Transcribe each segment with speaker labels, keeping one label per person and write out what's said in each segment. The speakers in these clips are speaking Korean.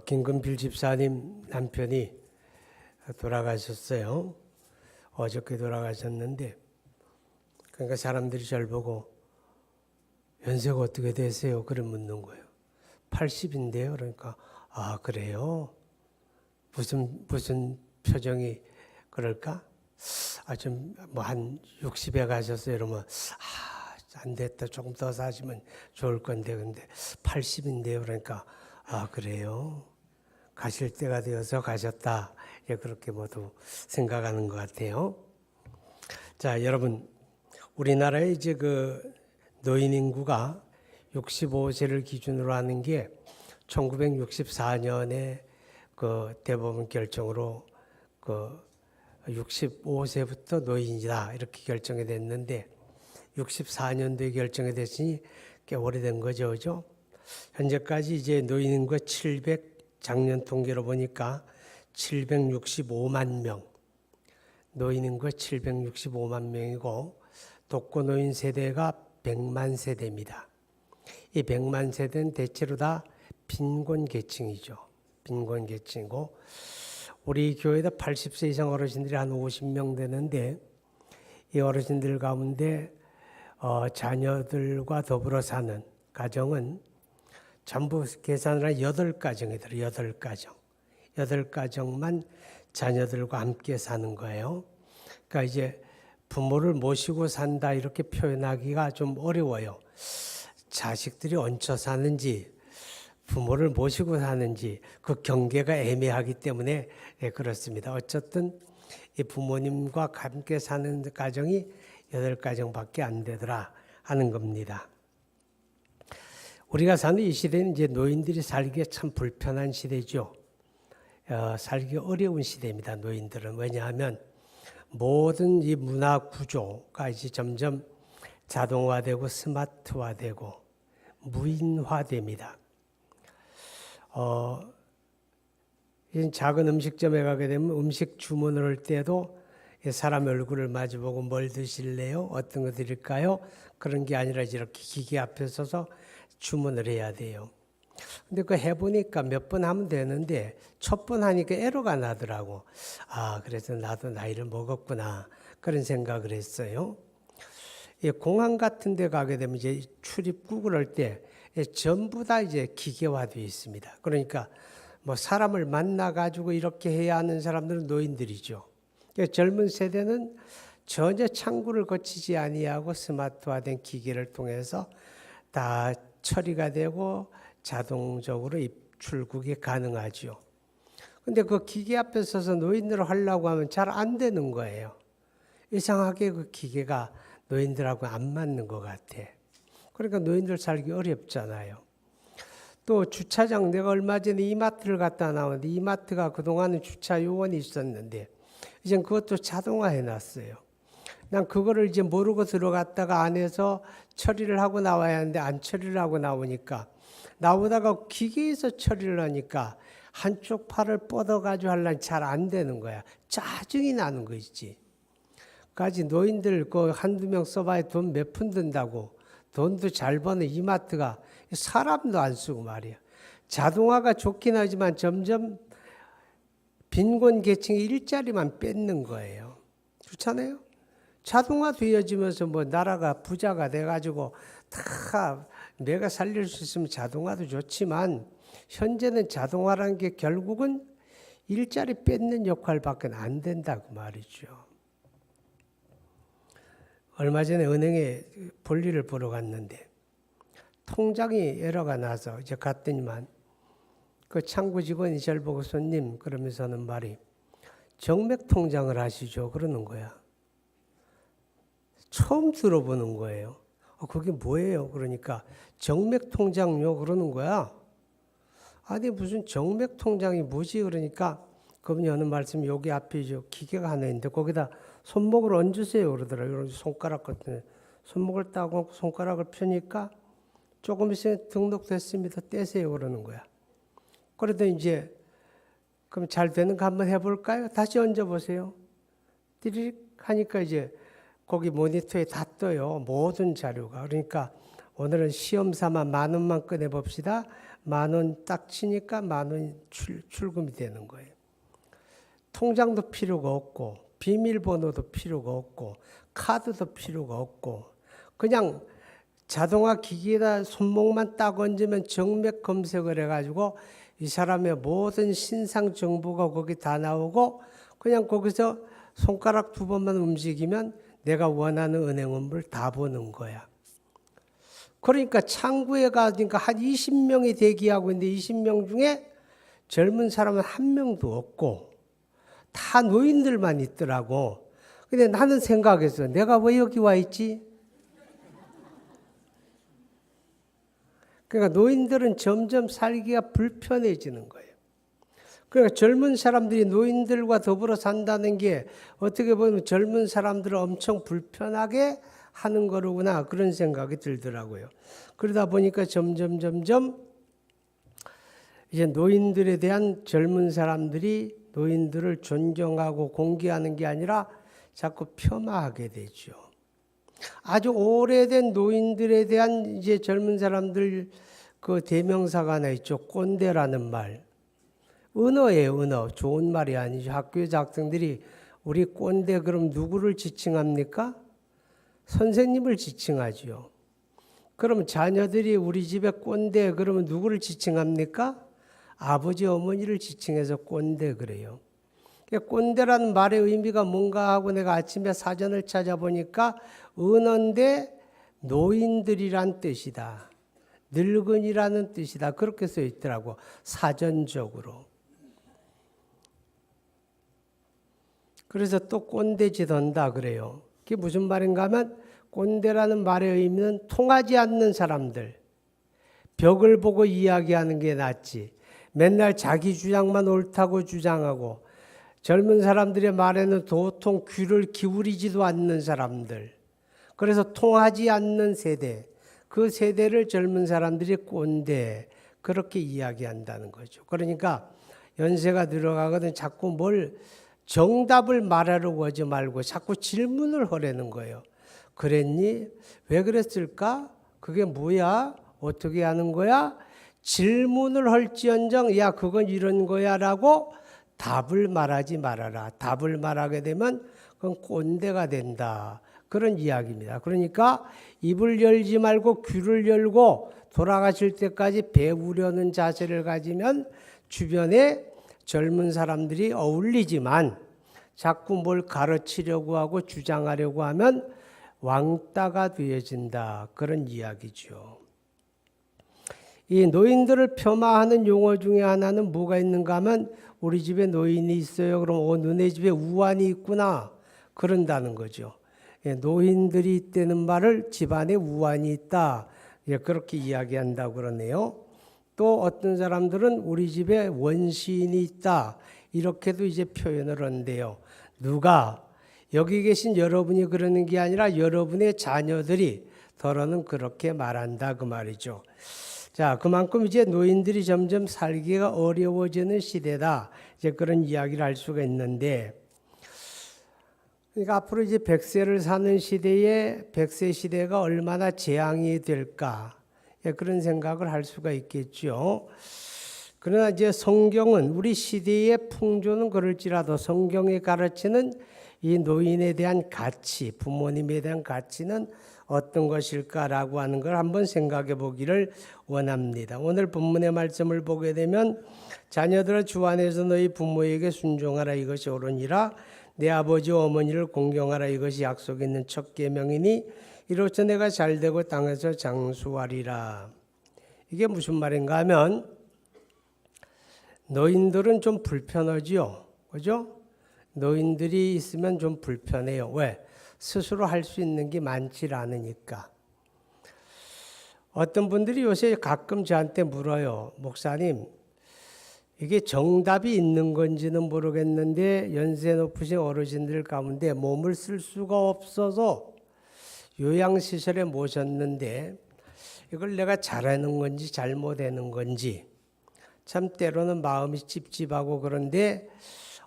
Speaker 1: 김근필 집사님 남편이 돌아가셨어요. 어저께 돌아가셨는데, 그러니까 사람들이 저를 보고 연세가 어떻게 되세요? 그래 묻는 거예요. 80인데요. 그러니까 아 그래요? 무슨 표정이 그럴까? 좀 뭐 한 60에 가셨어요. 이러면 안 됐다. 조금 더 사시면 좋을 건데 근데 80인데요. 그러니까 아 그래요? 가실 때가 되어서 가셨다. 예, 그렇게 모두 생각하는 것 같아요. 자, 여러분, 우리나라의 이제 노인 인구가 65세를 기준으로 하는 게 1964년에 대법원 결정으로 65세부터 노인이다 이렇게 결정이 됐는데 64년도에 결정이 됐으니 꽤 오래된 거죠, 그죠? 현재까지 이제 노인 인구가 작년 통계로 보니까 765만 명, 노인 인구가 765만 명이고 독거노인 세대가 100만 세대입니다. 이 100만 세대는 대체로 다 빈곤 계층이죠. 빈곤 계층이고 우리 교회에도 80세 이상 어르신들이 한 50명 되는데 이 어르신들 가운데 자녀들과 더불어 사는 가정은 전부 계산을 한 8가정이 들어요. 8가정. 8가정만 자녀들과 함께 사는 거예요. 그러니까 이제 부모를 모시고 산다 이렇게 표현하기가 좀 어려워요. 자식들이 얹혀 사는지 부모를 모시고 사는지 그 경계가 애매하기 때문에 그렇습니다. 어쨌든 이 부모님과 함께 사는 가정이 8가정밖에 안 되더라 하는 겁니다. 우리가 사는 이 시대는 이제 노인들이 살기에 참 불편한 시대죠. 살기 어려운 시대입니다. 노인들은. 왜냐하면 모든 이 문화 구조가 이제 점점 자동화되고 스마트화되고 무인화됩니다. 작은 음식점에 가게 되면 음식 주문을 할 때도 사람 얼굴을 마주보고 뭘 드실래요? 어떤 거 드릴까요? 그런 게 아니라 이렇게 기계 앞에 서서 주문을 해야 돼요. 근데 해보니까 몇 번 하면 되는데 첫 번 하니까 에러가 나더라고. 그래서 나도 나이를 먹었구나. 그런 생각을 했어요. 공항 같은 데 가게 되면 이제 출입국을 할 때 전부 다 이제 기계화되어 있습니다. 그러니까 뭐 사람을 만나가지고 이렇게 해야 하는 사람들은 노인들이죠. 젊은 세대는 전혀 창구를 거치지 아니하고 스마트화된 기계를 통해서 다 처리가 되고 자동적으로 입출국이 가능하죠. 근데 그 기계 앞에 서서 노인들을 하려고 하면 잘 안 되는 거예요. 이상하게 그 기계가 노인들하고 안 맞는 것 같아. 그러니까 노인들 살기 어렵잖아요. 또 주차장, 내가 얼마 전에 이마트를 갔다 나왔는데 이마트가 그동안은 주차 요원이 있었는데 이젠 그것도 자동화 해놨어요. 난 그거를 이제 모르고 들어갔다가 안에서 처리를 하고 나와야 하는데 안 처리를 하고 나오다가 기계에서 처리를 하니까 한쪽 팔을 뻗어가지고 하려니 잘 안 되는 거야. 짜증이 나는 거 있지. 까지 노인들 한두 명 써봐야 돈 몇 푼 든다고. 돈도 잘 버는 이마트가 사람도 안 쓰고 말이야. 자동화가 좋긴 하지만 점점 빈곤 계층의 일자리만 뺏는 거예요. 그렇잖아요? 자동화 되어지면서 뭐 나라가 부자가 돼가지고 다 내가 살릴 수 있으면 자동화도 좋지만 현재는 자동화라는 게 결국은 일자리 뺏는 역할밖에 안 된다고 말이죠. 얼마 전에 은행에 볼일을 보러 갔는데 통장이 에러가 나서 이제 갔더니만 그 창구 직원이 저를 보고 손님 그러면서 하는 말이 정맥 통장을 하시죠 그러는 거야. 처음 들어보는 거예요. 그게 뭐예요? 그러니까 정맥 통장요 그러는 거야. 아니 무슨 정맥 통장이 뭐지? 그러니까 그분이 하는 말씀이 여기 앞에 기계가 하나 있는데 거기다 손목을 얹으세요 그러더라고요. 손가락 같은 손목을 따고 손가락을 펴니까 조금 있으면 등록됐습니다. 떼세요 그러는 거야. 그래도 이제 그럼 잘 되는 거 한번 해볼까요? 다시 얹어보세요. 띠릭 하니까 이제 거기 모니터에 다 떠요. 모든 자료가. 그러니까 오늘은 시험 삼아 10,000원만 꺼내봅시다. 10,000원 딱 치니까 10,000원이 출금이 되는 거예요. 통장도 필요가 없고 비밀번호도 필요가 없고 카드도 필요가 없고 그냥 자동화 기기에다 손목만 딱 얹으면 정맥 검색을 해가지고 이 사람의 모든 신상 정보가 거기 다 나오고 그냥 거기서 손가락 2번만 움직이면 내가 원하는 은행원물 다 보는 거야. 그러니까 창구에 가니까 한 20명이 대기하고 있는데 20명 중에 젊은 사람은 1명도 없고 다 노인들만 있더라고. 근데 나는 생각했어. 내가 왜 여기 와 있지? 그러니까 노인들은 점점 살기가 불편해지는 거예요. 그러니까 젊은 사람들이 노인들과 더불어 산다는 게 어떻게 보면 젊은 사람들을 엄청 불편하게 하는 거로구나 그런 생각이 들더라고요. 그러다 보니까 점점 이제 노인들에 대한 젊은 사람들이 노인들을 존경하고 공개하는 게 아니라 자꾸 폄하하게 되죠. 아주 오래된 노인들에 대한 이제 젊은 사람들 그 대명사가 하나 있죠. 꼰대라는 말. 은어예요, 은어. 좋은 말이 아니죠. 학교에서 학생들이 우리 꼰대 그럼 누구를 지칭합니까? 선생님을 지칭하지요. 그럼 자녀들이 우리 집에 꼰대 그러면 누구를 지칭합니까? 아버지 어머니를 지칭해서 꼰대 그래요. 꼰대라는 말의 의미가 뭔가 하고 내가 아침에 사전을 찾아보니까 은어인데 노인들이란 뜻이다. 늙은이라는 뜻이다. 그렇게 써 있더라고. 사전적으로. 그래서 또 꼰대짓 한다 그래요. 그게 무슨 말인가 하면 꼰대라는 말의 의미는 통하지 않는 사람들. 벽을 보고 이야기하는 게 낫지. 맨날 자기 주장만 옳다고 주장하고 젊은 사람들의 말에는 도통 귀를 기울이지도 않는 사람들. 그래서 통하지 않는 세대. 그 세대를 젊은 사람들이 꼰대. 그렇게 이야기한다는 거죠. 그러니까 연세가 들어가거든 자꾸 뭘 정답을 말하려고 하지 말고 자꾸 질문을 하려는 거예요. 그랬니? 왜 그랬을까? 그게 뭐야? 어떻게 하는 거야? 질문을 할지언정 야 그건 이런 거야 라고 답을 말하지 말아라. 답을 말하게 되면 그건 꼰대가 된다. 그런 이야기입니다. 그러니까 입을 열지 말고 귀를 열고 돌아가실 때까지 배우려는 자세를 가지면 주변에 젊은 사람들이 어울리지만 자꾸 뭘 가르치려고 하고 주장하려고 하면 왕따가 되어진다. 그런 이야기죠. 이 노인들을 폄하하는 용어 중에 하나는 뭐가 있는가 하면 우리 집에 노인이 있어요. 그럼 너네 집에 우환이 있구나. 그런다는 거죠. 노인들이 있다는 말을 집안에 우환이 있다. 그렇게 이야기한다고 그러네요. 또 어떤 사람들은 우리 집에 원시인이 있다. 이렇게도 이제 표현을 한대요. 누가? 여기 계신 여러분이 그러는 게 아니라 여러분의 자녀들이 더러는 그렇게 말한다 그 말이죠. 자, 그만큼 이제 노인들이 점점 살기가 어려워지는 시대다. 이제 그런 이야기를 할 수가 있는데, 그러니까 앞으로 이제 100세를 사는 시대에 100세 시대가 얼마나 재앙이 될까? 그런 생각을 할 수가 있겠죠. 그러나 이제 성경은 우리 시대의 풍조는 그럴지라도 성경이 가르치는 이 노인에 대한 가치, 부모님에 대한 가치는 어떤 것일까라고 하는 걸 한번 생각해 보기를 원합니다. 오늘 본문의 말씀을 보게 되면 자녀들아 주 안에서 너희 부모에게 순종하라 이것이 옳으니라 내 아버지 어머니를 공경하라 이것이 약속 있는 첫 계명이니 이로써 내가 잘되고 땅에서 장수하리라. 이게 무슨 말인가 하면 노인들은 좀 불편하지요. 그죠? 노인들이 있으면 좀 불편해요. 왜? 스스로 할 수 있는 게 많지 않으니까. 어떤 분들이 요새 가끔 저한테 물어요. 목사님, 이게 정답이 있는 건지는 모르겠는데 연세 높으신 어르신들 가운데 몸을 쓸 수가 없어서 요양시설에 모셨는데 이걸 내가 잘하는 건지 잘못하는 건지 참 때로는 마음이 찝찝하고 그런데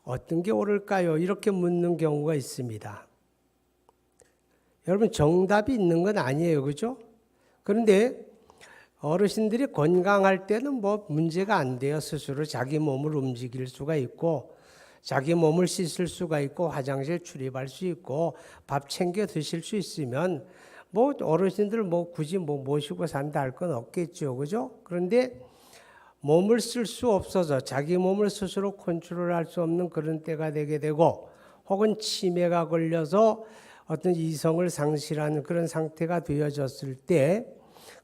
Speaker 1: 어떤 게 옳을까요? 이렇게 묻는 경우가 있습니다. 여러분 정답이 있는 건 아니에요. 그죠? 그런데 어르신들이 건강할 때는 뭐 문제가 안 돼요. 스스로 자기 몸을 움직일 수가 있고 자기 몸을 씻을 수가 있고 화장실 출입할 수 있고 밥 챙겨 드실 수 있으면 뭐 어르신들 뭐 굳이 뭐 모시고 산다 할 건 없겠죠. 그죠? 그런데 몸을 쓸 수 없어서 자기 몸을 스스로 컨트롤할 수 없는 그런 때가 되게 되고 혹은 치매가 걸려서 어떤 이성을 상실하는 그런 상태가 되어졌을 때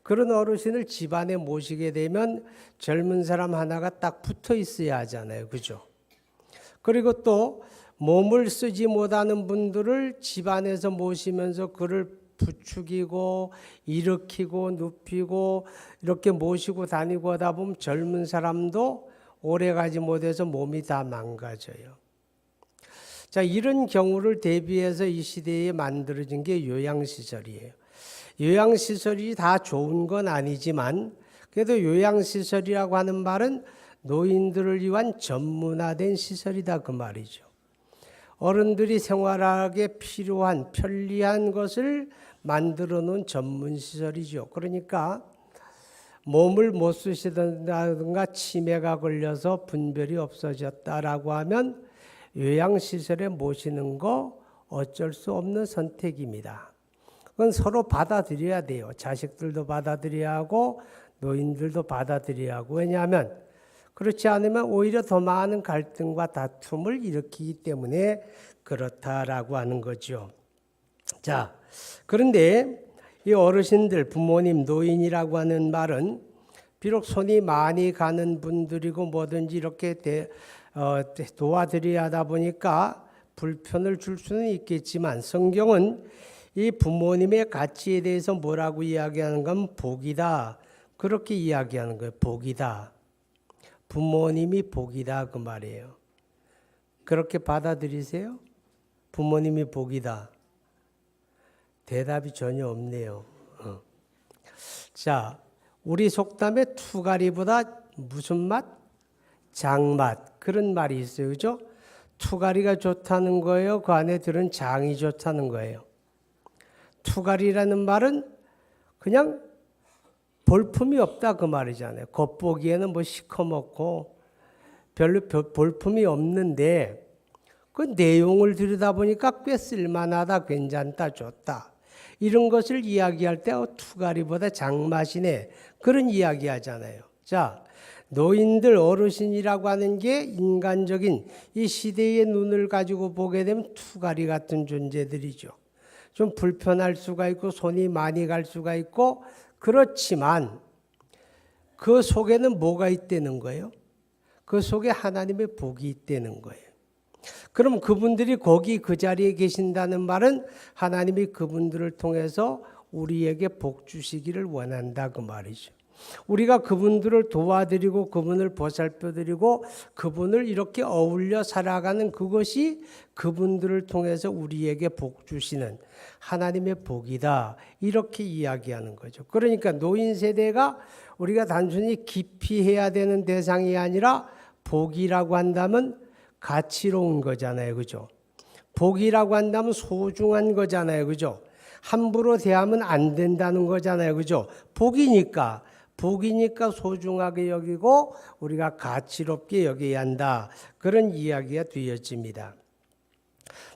Speaker 1: 그런 어르신을 집안에 모시게 되면 젊은 사람 하나가 딱 붙어 있어야 하잖아요. 그죠? 그리고 또 몸을 쓰지 못하는 분들을 집안에서 모시면서 그를 부추기고 일으키고 눕히고 이렇게 모시고 다니고 하다 보면 젊은 사람도 오래 가지 못해서 몸이 다 망가져요. 자, 이런 경우를 대비해서 이 시대에 만들어진 게 요양시설이에요. 요양시설이 다 좋은 건 아니지만 그래도 요양시설이라고 하는 말은 노인들을 위한 전문화된 시설이다 그 말이죠. 어른들이 생활하기에 필요한 편리한 것을 만들어 놓은 전문 시설이죠. 그러니까 몸을 못 쓰시든가 치매가 걸려서 분별이 없어졌다라고 하면 요양시설에 모시는 거 어쩔 수 없는 선택입니다. 그건 서로 받아들여야 돼요. 자식들도 받아들여야 하고 노인들도 받아들여야 하고. 왜냐하면 그렇지 않으면 오히려 더 많은 갈등과 다툼을 일으키기 때문에 그렇다라고 하는 거죠. 자, 그런데 이 어르신들, 부모님, 노인이라고 하는 말은 비록 손이 많이 가는 분들이고 뭐든지 이렇게 도와드려야 하다 보니까 불편을 줄 수는 있겠지만 성경은 이 부모님의 가치에 대해서 뭐라고 이야기하는 건 복이다. 그렇게 이야기하는 거예요. 복이다. 부모님이 복이다 그 말이에요. 그렇게 받아들이세요? 부모님이 복이다. 대답이 전혀 없네요. 자, 우리 속담에 투가리보다 무슨 맛? 장맛. 그런 말이 있어요. 그죠? 투가리가 좋다는 거예요. 그 안에 들은 장이 좋다는 거예요. 투가리라는 말은 그냥 볼품이 없다 그 말이잖아요. 겉보기에는 뭐 시커멓고 별로 볼품이 없는데 그 내용을 들여다보니까 꽤 쓸만하다, 괜찮다, 좋다. 이런 것을 이야기할 때 투가리보다 장맛이네. 그런 이야기 하잖아요. 자, 노인들, 어르신이라고 하는 게 인간적인 이 시대의 눈을 가지고 보게 되면 투가리 같은 존재들이죠. 좀 불편할 수가 있고 손이 많이 갈 수가 있고 그렇지만 그 속에는 뭐가 있다는 거예요? 그 속에 하나님의 복이 있다는 거예요. 그럼 그분들이 거기 그 자리에 계신다는 말은 하나님이 그분들을 통해서 우리에게 복 주시기를 원한다 그 말이죠. 우리가 그분들을 도와드리고 그분을 보살펴드리고 그분을 이렇게 어울려 살아가는 그것이 그분들을 통해서 우리에게 복 주시는 하나님의 복이다. 이렇게 이야기하는 거죠. 그러니까 노인 세대가 우리가 단순히 기피해야 되는 대상이 아니라 복이라고 한다면 가치로운 거잖아요. 그죠? 복이라고 한다면 소중한 거잖아요. 그죠? 함부로 대하면 안 된다는 거잖아요. 그죠? 복이니까 소중하게 여기고 우리가 가치롭게 여겨야 한다. 그런 이야기가 되어집니다.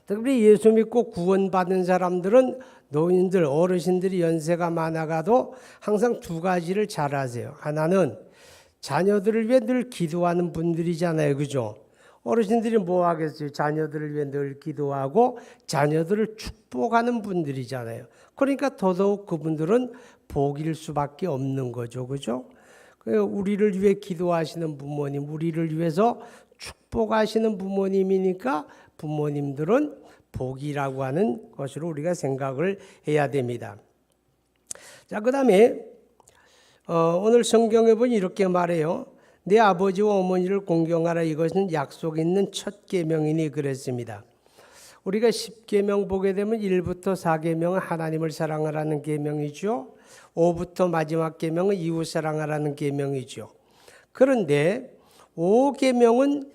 Speaker 1: 특별히 예수 믿고 구원받은 사람들은 노인들, 어르신들이 연세가 많아가도 항상 두 가지를 잘 하세요. 하나는 자녀들을 위해 늘 기도하는 분들이잖아요. 그죠? 어르신들이 뭐 하겠어요? 자녀들을 위해 늘 기도하고 자녀들을 축복하는 분들이잖아요. 그러니까 더더욱 그분들은 복일 수밖에 없는 거죠. 그죠? 우리를 위해 기도하시는 부모님, 우리를 위해서 축복하시는 부모님이니까 부모님들은 복이라고 하는 것으로 우리가 생각을 해야 됩니다. 자, 그 다음에 오늘 성경에 보니 이렇게 말해요. 내 아버지와 어머니를 공경하라. 이것은 약속 있는 첫 계명이니 그랬습니다. 우리가 10계명 보게 되면 1부터 4계명은 하나님을 사랑하라는 계명이죠. 5부터 마지막 계명은 이웃 사랑하라는 계명이죠. 그런데 5계명은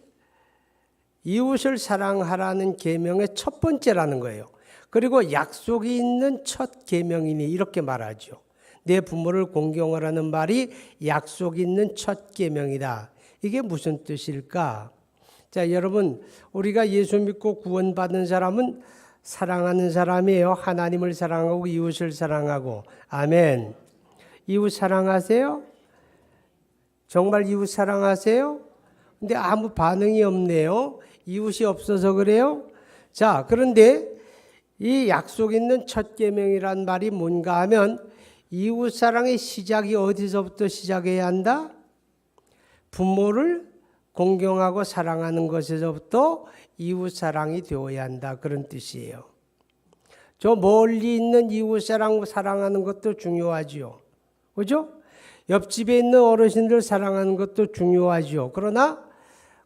Speaker 1: 이웃을 사랑하라는 계명의 첫 번째라는 거예요. 그리고 약속이 있는 첫 계명이니 이렇게 말하죠. 내 부모를 공경하라는 말이 약속 있는 첫 계명이다. 이게 무슨 뜻일까? 자, 여러분, 우리가 예수 믿고 구원받은 사람은 사랑하는 사람이에요. 하나님을 사랑하고 이웃을 사랑하고. 아멘. 이웃 사랑하세요? 정말 이웃 사랑하세요? 근데 아무 반응이 없네요. 이웃이 없어서 그래요? 자, 그런데 이 약속 있는 첫 계명이란 말이 뭔가 하면 이웃 사랑의 시작이 어디서부터 시작해야 한다? 부모를 공경하고 사랑하는 것에서부터 이웃 사랑이 되어야 한다. 그런 뜻이에요. 저 멀리 있는 이웃 사랑하는 것도 중요하지요. 그죠? 옆집에 있는 어르신들 사랑하는 것도 중요하지요. 그러나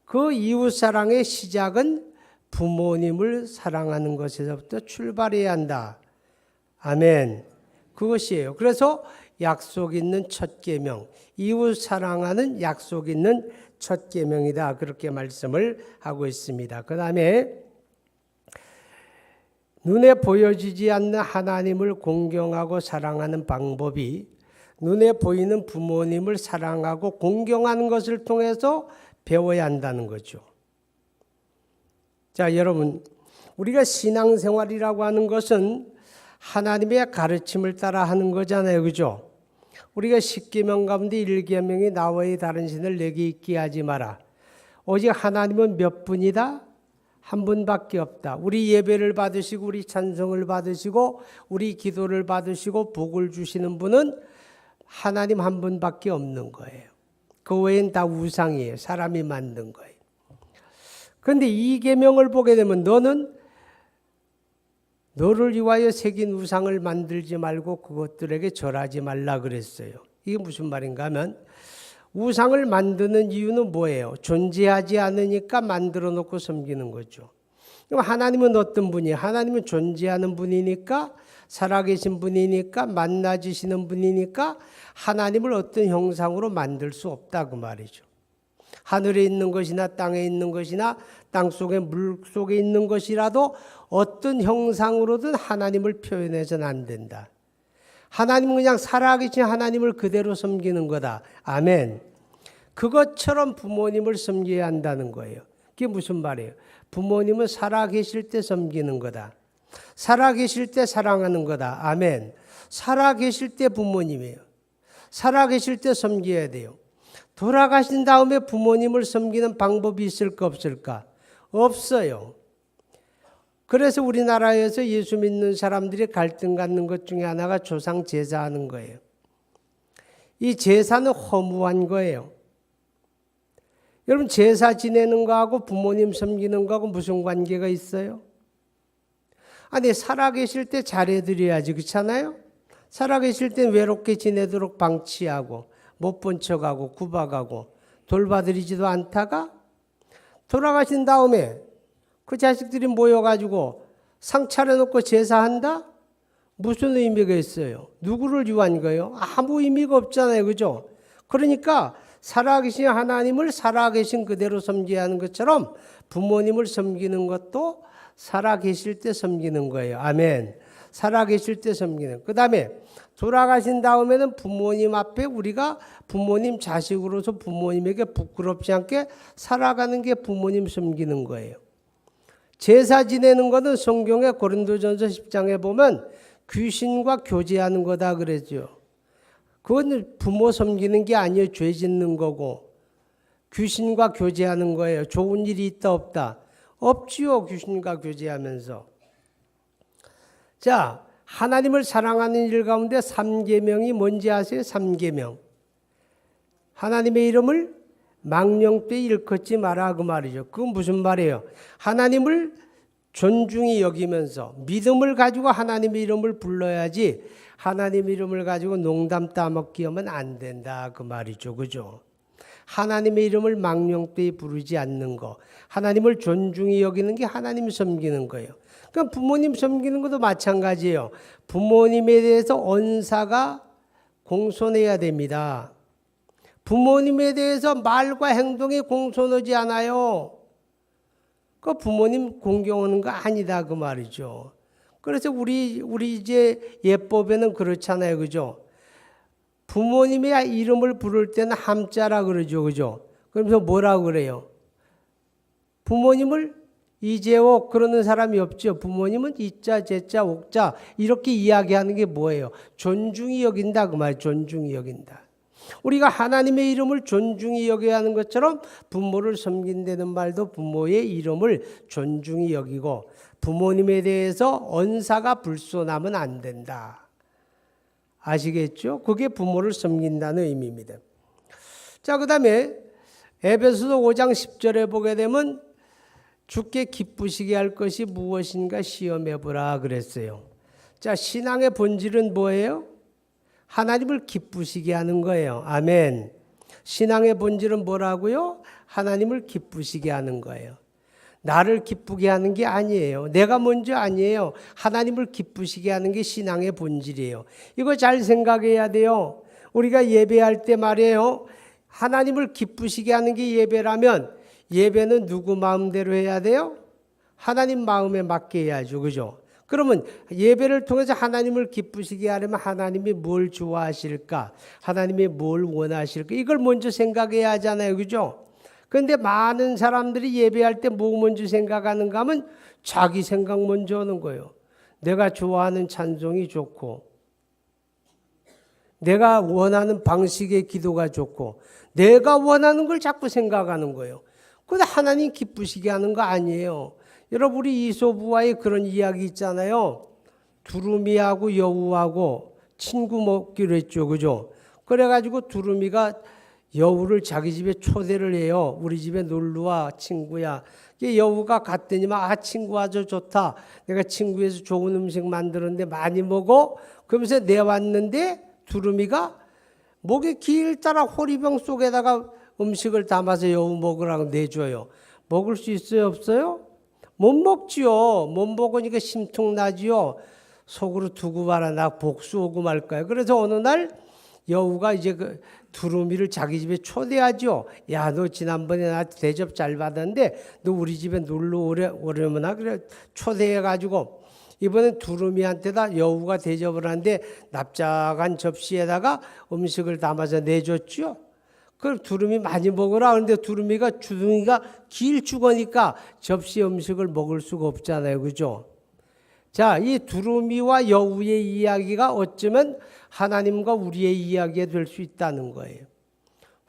Speaker 1: 그 이웃 사랑의 시작은 부모님을 사랑하는 것에서부터 출발해야 한다. 아멘. 그것이에요. 그래서 약속 있는 첫 계명, 이웃 사랑하는 약속 있는 첫 계명이다. 그렇게 말씀을 하고 있습니다. 그 다음에 눈에 보여지지 않는 하나님을 공경하고 사랑하는 방법이 눈에 보이는 부모님을 사랑하고 공경하는 것을 통해서 배워야 한다는 거죠. 자, 여러분, 우리가 신앙생활이라고 하는 것은 하나님의 가르침을 따라 하는 거잖아요. 그죠? 우리가 10계명 가운데 1계명이 나와의 다른 신을 내게 있게 하지 마라. 오직 하나님은 몇 분이다? 한 분밖에 없다. 우리 예배를 받으시고 우리 찬송을 받으시고 우리 기도를 받으시고 복을 주시는 분은 하나님 한 분밖에 없는 거예요. 그 외엔 다 우상이에요. 사람이 만든 거예요. 그런데 이 계명을 보게 되면 너는 너를 위하여 새긴 우상을 만들지 말고 그것들에게 절하지 말라 그랬어요. 이게 무슨 말인가 하면 우상을 만드는 이유는 뭐예요? 존재하지 않으니까 만들어 놓고 섬기는 거죠. 그럼 하나님은 어떤 분이에요? 하나님은 존재하는 분이니까 살아계신 분이니까 만나주시는 분이니까 하나님을 어떤 형상으로 만들 수 없다 그 말이죠. 하늘에 있는 것이나 땅에 있는 것이나 땅속에 물 속에 있는 것이라도 어떤 형상으로든 하나님을 표현해서는 안 된다. 하나님은 그냥 살아계신 하나님을 그대로 섬기는 거다. 아멘. 그것처럼 부모님을 섬겨야 한다는 거예요. 그게 무슨 말이에요? 부모님은 살아계실 때 섬기는 거다. 살아계실 때 사랑하는 거다. 아멘. 살아계실 때 부모님이에요. 살아계실 때 섬겨야 돼요. 돌아가신 다음에 부모님을 섬기는 방법이 있을까 없을까? 없어요. 그래서 우리나라에서 예수 믿는 사람들이 갈등 갖는 것 중에 하나가 조상 제사하는 거예요. 이 제사는 허무한 거예요. 여러분 제사 지내는 거하고 부모님 섬기는 거하고 무슨 관계가 있어요? 아니 살아계실 때 잘해드려야지 그렇잖아요? 살아계실 때 외롭게 지내도록 방치하고 못 본 척하고 구박하고 돌봐드리지도 않다가 돌아가신 다음에 그 자식들이 모여가지고 상 차려놓고 제사한다? 무슨 의미가 있어요? 누구를 위한 거예요? 아무 의미가 없잖아요. 그죠? 그러니까 살아계신 하나님을 살아계신 그대로 섬겨야 하는 것처럼 부모님을 섬기는 것도 살아계실 때 섬기는 거예요. 아멘. 살아계실 때 섬기는. 그 다음에 돌아가신 다음에는 부모님 앞에 우리가 부모님 자식으로서 부모님에게 부끄럽지 않게 살아가는 게 부모님 섬기는 거예요. 제사 지내는 것은 성경의 고린도전서 10장에 보면 귀신과 교제하는 거다 그랬죠. 그건 부모 섬기는 게 아니에요. 죄 짓는 거고 귀신과 교제하는 거예요. 좋은 일이 있다 없다? 없지요. 귀신과 교제하면서. 자, 하나님을 사랑하는 일 가운데 3계명이 뭔지 아세요? 3계명. 하나님의 이름을 망령되이 일컫지 마라 그 말이죠. 그건 무슨 말이에요? 하나님을 존중히 여기면서 믿음을 가지고 하나님의 이름을 불러야지 하나님의 이름을 가지고 농담 따먹기 하면 안 된다 그 말이죠. 그죠? 하나님의 이름을 망령되이 부르지 않는 거, 하나님을 존중히 여기는 게 하나님 섬기는 거예요. 그러니까 부모님 섬기는 것도 마찬가지예요. 부모님에 대해서 언사가 공손해야 됩니다. 부모님에 대해서 말과 행동이 공손하지 않아요. 그 부모님 공경하는 거 아니다 그 말이죠. 그래서 우리 이제 예법에는 그렇잖아요. 그죠? 부모님의 이름을 부를 때는 함자라 그러죠. 그죠? 그러면서 뭐라고 그래요? 부모님을 이재옥 그러는 사람이 없죠. 부모님은 이자, 제자, 옥자 이렇게 이야기하는 게 뭐예요? 존중히 여긴다 그 말. 존중히 여긴다. 우리가 하나님의 이름을 존중히 여겨야 하는 것처럼 부모를 섬긴다는 말도 부모의 이름을 존중히 여기고 부모님에 대해서 언사가 불손하면 안 된다. 아시겠죠? 그게 부모를 섬긴다는 의미입니다. 자, 그 다음에 에베소서 5장 10절에 보게 되면 주께 기쁘시게 할 것이 무엇인가 시험해보라 그랬어요. 자, 신앙의 본질은 뭐예요? 하나님을 기쁘시게 하는 거예요. 아멘. 신앙의 본질은 뭐라고요? 하나님을 기쁘시게 하는 거예요. 나를 기쁘게 하는 게 아니에요. 내가 먼저 아니에요. 하나님을 기쁘시게 하는 게 신앙의 본질이에요. 이거 잘 생각해야 돼요. 우리가 예배할 때 말이에요. 하나님을 기쁘시게 하는 게 예배라면 예배는 누구 마음대로 해야 돼요? 하나님 마음에 맞게 해야죠. 그죠? 그러면 예배를 통해서 하나님을 기쁘시게 하려면 하나님이 뭘 좋아하실까? 하나님이 뭘 원하실까? 이걸 먼저 생각해야 하잖아요. 그죠? 그런데 많은 사람들이 예배할 때 뭐 먼저 생각하는가 하면 자기 생각 먼저 하는 거예요. 내가 좋아하는 찬송이 좋고 내가 원하는 방식의 기도가 좋고 내가 원하는 걸 자꾸 생각하는 거예요. 그런데 하나님 기쁘시게 하는 거 아니에요. 여러분 우리 이소부와의 그런 이야기 있잖아요. 두루미하고 여우하고 친구 먹기로 했죠. 그죠? 그래가지고 두루미가 여우를 자기 집에 초대를 해요. 우리 집에 놀러와 친구야. 여우가 갔더니만 친구 아주 좋다. 내가 친구에서 좋은 음식 만들었는데 많이 먹어. 그러면서 내왔는데 두루미가 목에 길 따라 호리병 속에다가 음식을 담아서 여우 먹으라고 내줘요. 먹을 수 있어요? 없어요? 못 먹지요. 못 먹으니까 심통나지요. 속으로 두고 봐라. 나 복수 오고 말까요? 그래서 어느 날 여우가 이제 그 두루미를 자기 집에 초대하죠. 야, 너 지난번에 나 대접 잘 받았는데 너 우리 집에 놀러 오려면 그래 초대해가지고 이번엔 두루미한테다 여우가 대접을 하는데 납작한 접시에다가 음식을 담아서 내줬죠. 그럼 두루미 많이 먹으라. 그런데 두루미가 주둥이가 길쭉하니까 접시 음식을 먹을 수가 없잖아요. 그죠? 자, 이 두루미와 여우의 이야기가 어쩌면 하나님과 우리의 이야기가 될 수 있다는 거예요.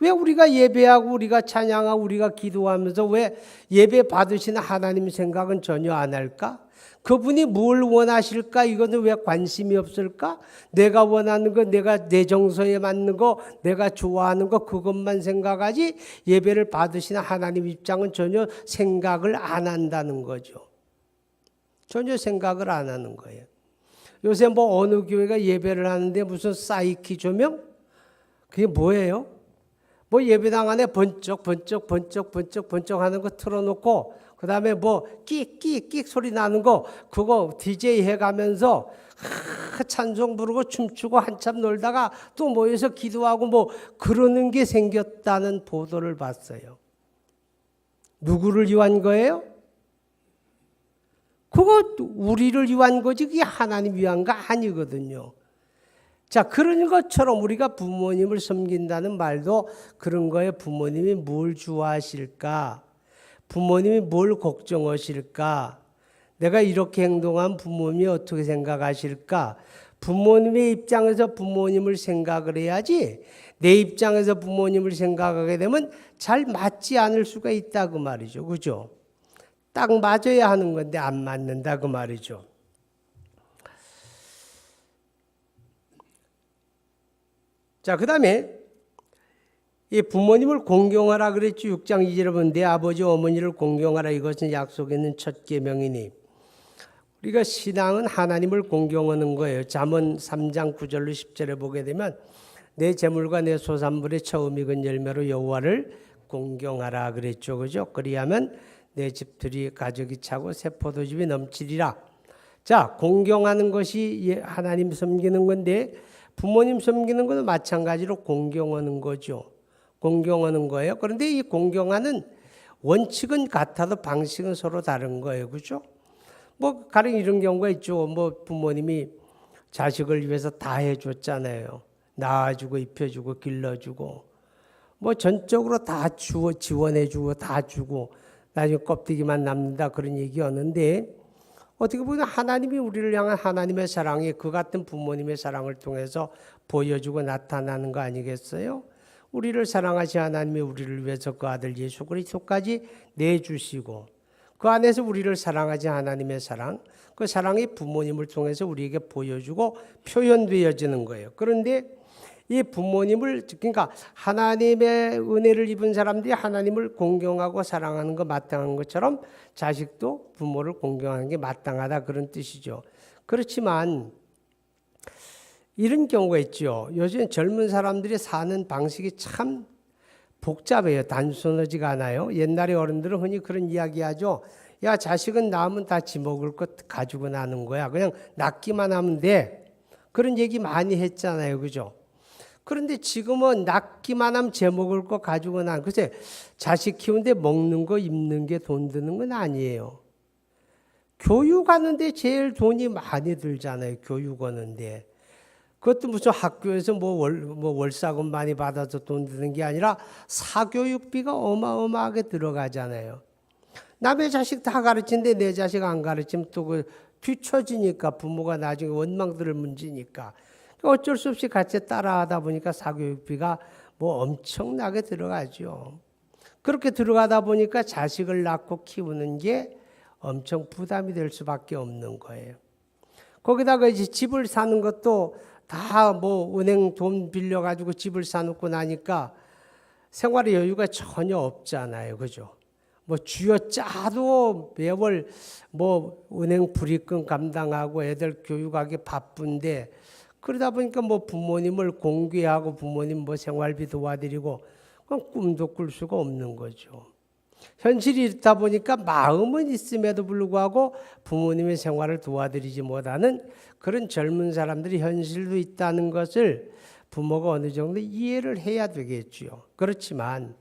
Speaker 1: 왜 우리가 예배하고 우리가 찬양하고 우리가 기도하면서 왜 예배 받으시는 하나님 생각은 전혀 안 할까? 그분이 뭘 원하실까? 이거는 왜 관심이 없을까? 내가 원하는 거, 내가 내 정서에 맞는 거, 내가 좋아하는 거 그것만 생각하지 예배를 받으시는 하나님 입장은 전혀 생각을 안 한다는 거죠. 전혀 생각을 안 하는 거예요. 요새 뭐 어느 교회가 예배를 하는데 무슨 사이키 조명? 그게 뭐예요? 뭐 예배당 안에 번쩍 하는 거 틀어놓고 그 다음에 뭐 끽 소리 나는 거 그거 DJ 해가면서 찬송 부르고 춤추고 한참 놀다가 또 모여서 기도하고 뭐 그러는 게 생겼다는 보도를 봤어요. 누구를 위한 거예요? 그거 우리를 위한 거지 그게 하나님 위한 거 아니거든요. 자, 그런 것처럼 우리가 부모님을 섬긴다는 말도 그런 거예요. 부모님이 뭘 좋아하실까? 부모님이 뭘 걱정하실까? 내가 이렇게 행동하면 부모님이 어떻게 생각하실까? 부모님의 입장에서 부모님을 생각을 해야지 내 입장에서 부모님을 생각하게 되면 잘 맞지 않을 수가 있다 그 말이죠. 그죠? 딱 맞아야 하는 건데 안 맞는다 그 말이죠. 자, 그 다음에 이 부모님을 공경하라 그랬죠. 6장 2절에 보면 내 아버지 어머니를 공경하라 이것은 약속에 있는 첫 계명이니 우리가 신앙은 하나님을 공경하는 거예요. 잠언 3장 9절로 10절에 보게 되면 내 재물과 내 소산물의 처음 익은 열매로 여호와를 공경하라 그랬죠. 그죠? 그리하면 내 집들이 가족이 차고 새 포도즙이 넘치리라. 자, 공경하는 것이 하나님 섬기는 건데 부모님 섬기는 것도 마찬가지로 공경하는 거죠. 공경하는 거예요. 그런데 이 공경하는 원칙은 같아도 방식은 서로 다른 거예요. 그죠? 뭐 가령 이런 경우가 있죠. 뭐 부모님이 자식을 위해서 다 해줬잖아요. 낳아주고 입혀주고 길러주고 뭐 전적으로 다 지원해주고 다 주고 나중에 껍데기만 남는다 그런 얘기였는데 어떻게 보면 하나님이 우리를 향한 하나님의 사랑이 그 같은 부모님의 사랑을 통해서 보여주고 나타나는 거 아니겠어요? 우리를 사랑하신 하나님이 우리를 위해서 그 아들 예수 그리스도까지 내주시고 그 안에서 우리를 사랑하신 하나님의 사랑, 그 사랑이 부모님을 통해서 우리에게 보여주고 표현되어지는 거예요. 그런데 이 부모님을 그러니까 하나님의 은혜를 입은 사람들이 하나님을 공경하고 사랑하는 거 마땅한 것처럼 자식도 부모를 공경하는 게 마땅하다 그런 뜻이죠. 그렇지만 이런 경우가 있죠. 요즘 젊은 사람들이 사는 방식이 참 복잡해요. 단순하지가 않아요. 옛날에 어른들은 흔히 그런 이야기하죠. 야, 자식은 낳으면 다 지 먹을 것 가지고 나는 거야. 그냥 낳기만 하면 돼. 그런 얘기 많이 했잖아요. 그죠? 그런데 지금은 낳기만 하면 제 먹을 거 가지고 난. 글쎄, 자식 키우는데 먹는 거, 입는 게 돈 드는 건 아니에요. 교육하는데 제일 돈이 많이 들잖아요. 교육하는데. 그것도 무슨 학교에서 월사금 많이 받아서 돈 드는 게 아니라 사교육비가 어마어마하게 들어가잖아요. 남의 자식 다 가르치는데 내 자식 안 가르치면 또 그 뒤처지니까 부모가 나중에 원망들을 문지니까 어쩔 수 없이 같이 따라하다 보니까 사교육비가 뭐 엄청나게 들어가죠. 그렇게 들어가다 보니까 자식을 낳고 키우는 게 엄청 부담이 될 수밖에 없는 거예요. 거기다가 이제 집을 사는 것도 다 뭐 은행 돈 빌려가지고 집을 사놓고 나니까 생활의 여유가 전혀 없잖아요. 그죠? 뭐 쥐어짜도 매월 뭐 은행 불입금 감당하고 애들 교육하기 바쁜데 그러다 보니까 뭐 부모님을 공귀하고 부모님 뭐 생활비 도와드리고 그건 꿈도 꿀 수가 없는 거죠. 현실이 있다 보니까 마음은 있음에도 불구하고 부모님의 생활을 도와드리지 못하는 그런 젊은 사람들이 현실도 있다는 것을 부모가 어느 정도 이해를 해야 되겠죠. 그렇지만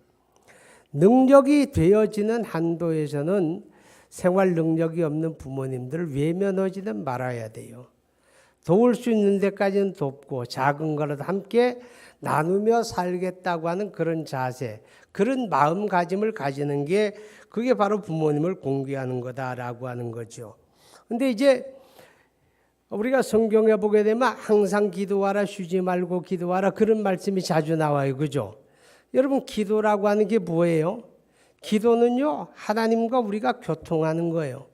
Speaker 1: 능력이 되어지는 한도에서는 생활 능력이 없는 부모님들을 외면하지는 말아야 돼요. 도울 수 있는 데까지는 돕고 작은 거라도 함께 나누며 살겠다고 하는 그런 자세, 그런 마음가짐을 가지는 게 그게 바로 부모님을 공경하는 거다라고 하는 거죠. 근데 이제 우리가 성경에 보게 되면 항상 기도하라, 쉬지 말고 기도하라 그런 말씀이 자주 나와요. 그죠? 여러분 기도라고 하는 게 뭐예요? 기도는요 하나님과 우리가 교통하는 거예요.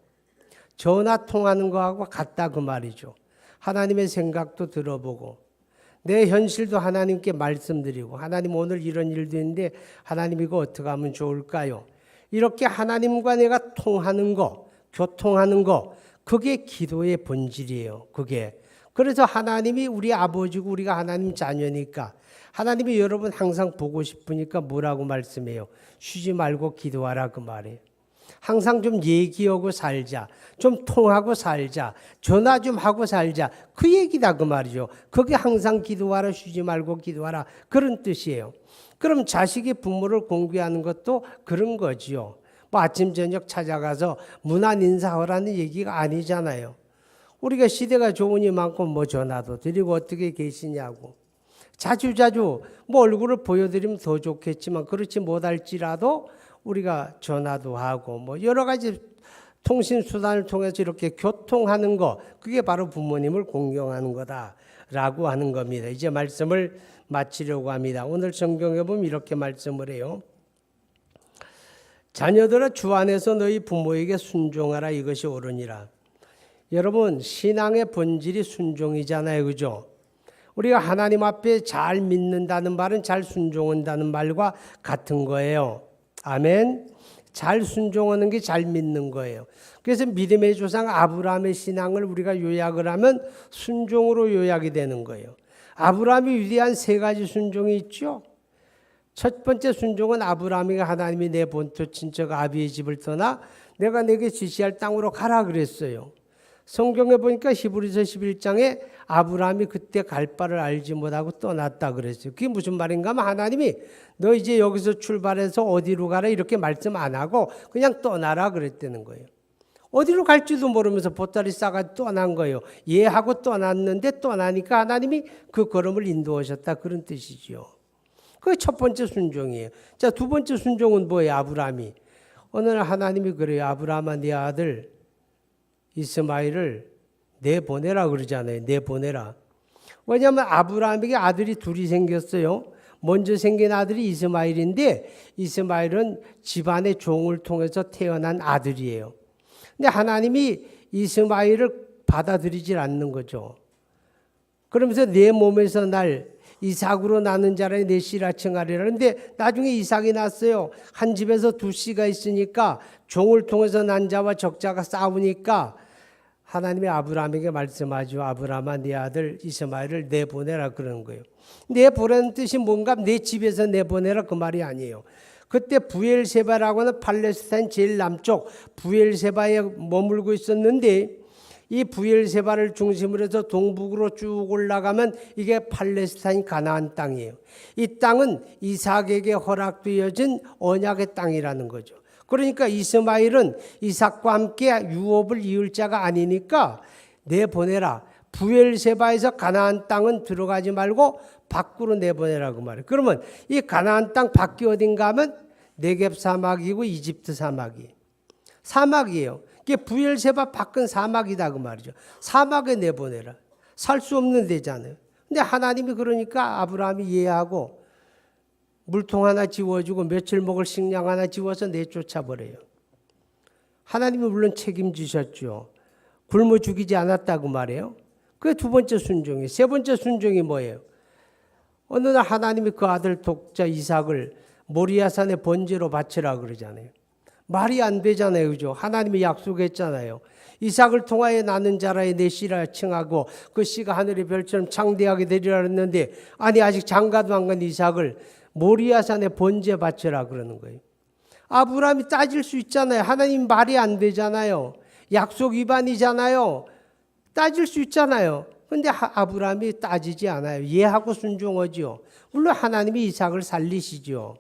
Speaker 1: 전화 통하는 거하고 같다 그 말이죠. 하나님의 생각도 들어보고 내 현실도 하나님께 말씀드리고 하나님 오늘 이런 일도 있는데 하나님 이거 어떻게 하면 좋을까요? 이렇게 하나님과 내가 통하는 거, 교통하는 거 그게 기도의 본질이에요. 그게. 그래서 하나님이 우리 아버지고 우리가 하나님 자녀니까 하나님이 여러분 항상 보고 싶으니까 뭐라고 말씀해요? 쉬지 말고 기도하라 그 말이에요. 항상 좀 얘기하고 살자. 좀 통하고 살자. 전화 좀 하고 살자. 그 얘기다 그 말이죠. 그게 항상 기도하라 쉬지 말고 기도하라 그런 뜻이에요. 그럼 자식이 부모를 공경하는 것도 그런 거지요. 뭐 아침 저녁 찾아가서 문안 인사하라는 얘기가 아니잖아요. 우리가 시대가 좋으니만큼 뭐 전화도 드리고 어떻게 계시냐고. 자주자주 뭐 얼굴을 보여드리면 더 좋겠지만 그렇지 못할지라도 우리가 전화도 하고 뭐 여러 가지 통신 수단을 통해서 이렇게 교통하는 거 그게 바로 부모님을 공경하는 거다라고 하는 겁니다. 이제 말씀을 마치려고 합니다. 오늘 성경에 보면 이렇게 말씀을 해요. 자녀들아 주 안에서 너희 부모에게 순종하라 이것이 옳으니라. 여러분 신앙의 본질이 순종이잖아요. 그죠? 우리가 하나님 앞에 잘 믿는다는 말은 잘 순종한다는 말과 같은 거예요. 아멘. 잘 순종하는 게 잘 믿는 거예요. 그래서 믿음의 조상 아브라함의 신앙을 우리가 요약을 하면 순종으로 요약이 되는 거예요. 아브라함이 위대한 세 가지 순종이 있죠. 첫 번째 순종은 아브라함이 하나님이 내 본토 친척 아비의 집을 떠나 내가 내게 지시할 땅으로 가라 그랬어요. 성경에 보니까 히브리서 11장에 아브라함이 그때 갈 바를 알지 못하고 떠났다 그랬어요. 그게 무슨 말인가 하면 하나님이 너 이제 여기서 출발해서 어디로 가라 이렇게 말씀 안 하고 그냥 떠나라 그랬다는 거예요. 어디로 갈지도 모르면서 보따리 싸가 떠난 거예요. 예하고 떠났는데 떠나니까 하나님이 그 걸음을 인도하셨다, 그런 뜻이죠. 그게 첫 번째 순종이에요. 자, 두 번째 순종은 뭐예요? 아브라함이. 어느 날 하나님이 그래요. 아브라함아, 네 아들 이스마엘을 내보내라 그러잖아요. 내보내라. 왜냐하면 아브라함에게 아들이 둘이 생겼어요. 먼저 생긴 아들이 이스마엘인데 이스마엘은 집안의 종을 통해서 태어난 아들이에요. 근데 하나님이 이스마엘을 받아들이질 않는 거죠. 그러면서 내 몸에서 날 이삭으로 낳는 자라니 내 씨라 칭하리라. 그런데 나중에 이삭이 났어요. 한 집에서 두 씨가 있으니까 종을 통해서 난 자와 적자가 싸우니까 하나님이 아브라함에게 말씀하죠. 아브라함아, 네 아들 이스마엘을 내보내라 그러는 거예요. 내보내는 뜻이 뭔가 내 집에서 내보내라 그 말이 아니에요. 그때 부엘세바라고 하는 팔레스타인 제일 남쪽 부엘세바에 머물고 있었는데 이 부엘세바를 중심으로 해서 동북으로 쭉 올라가면 이게 팔레스타인 가나안 땅이에요. 이 땅은 이삭에게 허락되어진 언약의 땅이라는 거죠. 그러니까 이스마엘은 이삭과 함께 유업을 이을 자가 아니니까 내보내라. 부엘세바에서 가나안 땅은 들어가지 말고 밖으로 내보내라 그 말이에요. 그러면 이 가나안 땅 밖이 어딘가 하면 네겝 사막이고 이집트 사막이에요. 이게 부엘세바 밖은 사막이다 그 말이죠. 사막에 내보내라. 살 수 없는 데잖아요. 근데 하나님이 그러니까 아브라함이 이해하고 물통 하나 지워주고 며칠 먹을 식량 하나 지워서 내쫓아버려요. 하나님이 물론 책임지셨죠. 굶어 죽이지 않았다고 말해요. 그게 두 번째 순종이에요. 세 번째 순종이 뭐예요? 어느 날 하나님이 그 아들 독자 이삭을 모리아산의 번제로 바치라 그러잖아요. 말이 안 되잖아요. 그죠? 하나님이 약속했잖아요. 이삭을 통하여 낳는 자라의 내 씨라 칭하고 그 씨가 하늘의 별처럼 창대하게 되리라 했는데 아니 아직 장가도 안 간 이삭을 모리아산에 번제 바쳐라 그러는 거예요. 아브라함이 따질 수 있잖아요. 하나님 말이 안 되잖아요. 약속 위반이잖아요. 따질 수 있잖아요. 근데 아브라함이 따지지 않아요. 이해하고 순종하죠. 물론 하나님이 이삭을 살리시죠.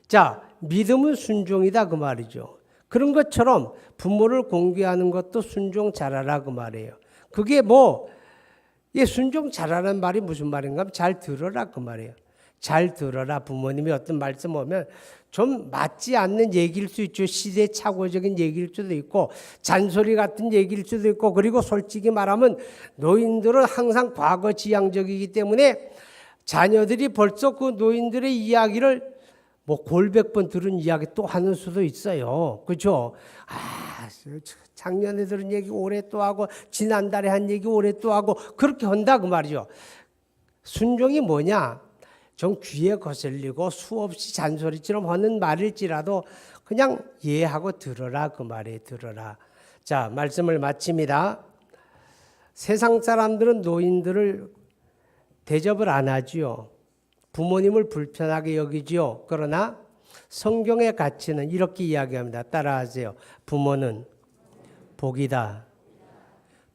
Speaker 1: 자, 믿음은 순종이다 그 말이죠. 그런 것처럼 부모를 공경하는 것도 순종 잘하라 그 말이에요. 그게 순종 잘하라는 말이 무슨 말인가 하면 잘 들어라 그 말이에요. 잘 들어라. 부모님이 어떤 말씀 오면 좀 맞지 않는 얘기일 수 있죠. 시대착오적인 얘기일 수도 있고 잔소리 같은 얘기일 수도 있고 그리고 솔직히 말하면 노인들은 항상 과거지향적이기 때문에 자녀들이 벌써 그 노인들의 이야기를 골백번 들은 이야기 또 하는 수도 있어요. 그렇죠? 작년에 들은 얘기 올해 또 하고 지난달에 한 얘기 올해 또 하고 그렇게 한다 그 말이죠. 순종이 뭐냐? 좀 귀에 거슬리고 수없이 잔소리처럼 하는 말일지라도 그냥 이해하고 들어라 그 말에 들어라. 자, 말씀을 마칩니다. 세상 사람들은 노인들을 대접을 안 하지요. 부모님을 불편하게 여기지요. 그러나 성경의 가치는 이렇게 이야기합니다. 따라하세요. 부모는 복이다.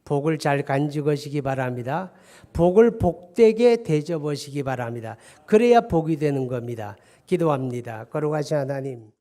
Speaker 1: 복을 잘 간직하시기 바랍니다. 복을 복되게 대접하시기 바랍니다. 그래야 복이 되는 겁니다. 기도합니다. 거룩하신 하나님.